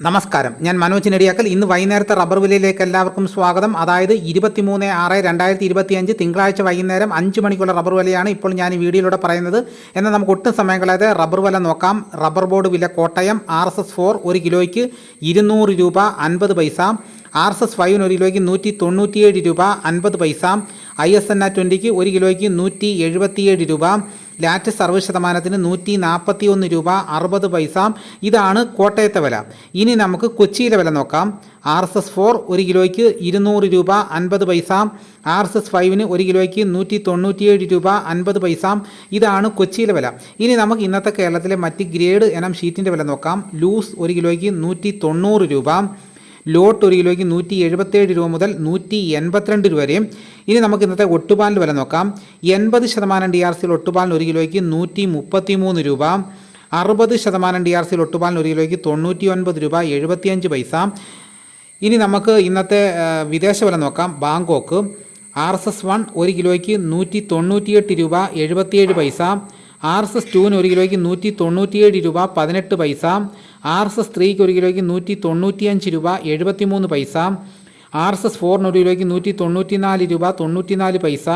നമസ്കാരം, ഞാൻ മനോജ് നെടിയാക്കൽ. ഇന്ന് വൈകുന്നേരത്തെ റബ്ബർ വിലയിലേക്ക് എല്ലാവർക്കും സ്വാഗതം. അതായത് 23/6/2025 തിങ്കളാഴ്ച വൈകുന്നേരം 5 മണിക്കുള്ള റബ്ബർ വിലയാണ് ഇപ്പോൾ ഞാൻ ഈ വീഡിയോയിലൂടെ പറയുന്നത്. എന്നാൽ നമുക്ക് ഒട്ടും സമയം കളയാതെ റബ്ബർ വില നോക്കാം. റബ്ബർ ബോർഡ് വില കോട്ടയം RSS-4 1 കിലോയ്ക്ക് 200 രൂപ 50 പൈസ, RSS-5 1 കിലോയ്ക്ക് 197 രൂപ 50 പൈസ, ISNA 20ക്ക് 1 കിലോയ്ക്ക് 177 രൂപ, ലാറ്റസ് 60% 141 രൂപ 60 പൈസ. ഇതാണ് കോട്ടയത്തെ വില. ഇനി നമുക്ക് കൊച്ചിയിലെ വില നോക്കാം. RSS-4 1 കിലോയ്ക്ക് 200 രൂപ 50 പൈസ, RSS-5 1 കിലോയ്ക്ക് 197 രൂപ 50 പൈസ. ഇതാണ് കൊച്ചിയിലെ വില. ഇനി നമുക്ക് ഇന്നത്തെ കേരളത്തിലെ മറ്റ് ഗ്രേഡ് ഇനം ഷീറ്റിൻ്റെ വില നോക്കാം. ലൂസ് 1 കിലോയ്ക്ക് 190 രൂപ, ലോട്ട് 1 കിലോയ്ക്ക് 177 രൂപ മുതൽ 182 രൂപ വരെയും. ഇനി നമുക്ക് ഇന്നത്തെ ഒട്ടുപാലിൻ്റെ വില നോക്കാം. 80% DRC ഒട്ടുപാലിന് 1 കിലോയ്ക്ക് 133 രൂപ, 60% DRC ഒട്ടുപാലിന് 1 കിലോയ്ക്ക് 99 രൂപ 75 പൈസ. ഇനി നമുക്ക് ഇന്നത്തെ വിദേശ വില നോക്കാം. ബാങ്കോക്ക് RSS-1 1 കിലോയ്ക്ക് 198 രൂപ 77 പൈസ, RSS-2 1 കിലോയ്ക്ക് 197 രൂപ 18 പൈസ, RSS-3 1 കിലോയ്ക്ക് 195 രൂപ 73 പൈസ, RSS-4 1 കിലോയ്ക്ക് 194 രൂപ 94 പൈസ,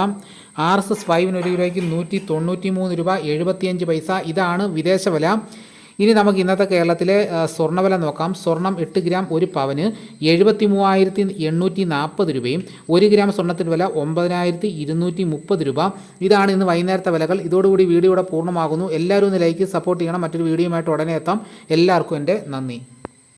RSS-5 1 കിലോയ്ക്ക് 193 രൂപ 75 പൈസ. ഇതാണ് വിദേശ വില. ഇനി നമുക്ക് ഇന്നത്തെ കേരളത്തിലെ സ്വർണ്ണവില നോക്കാം. സ്വർണം 8 ഗ്രാം 1 പവന് 73,840 രൂപയും 1 ഗ്രാം സ്വർണ്ണത്തിൻ്റെ വില 9,230 രൂപ. ഇതാണ് ഇന്ന് വൈകുന്നേരത്തെ വിലകൾ. ഇതോടുകൂടി വീഡിയോ ഇവിടെ പൂർണ്ണമാകുന്നു. എല്ലാവരും ഒന്ന് ലൈക്ക് സപ്പോർട്ട് ചെയ്യണം. മറ്റൊരു വീഡിയോയുമായിട്ട് ഉടനെ എത്താം. എല്ലാവർക്കും എൻ്റെ നന്ദി.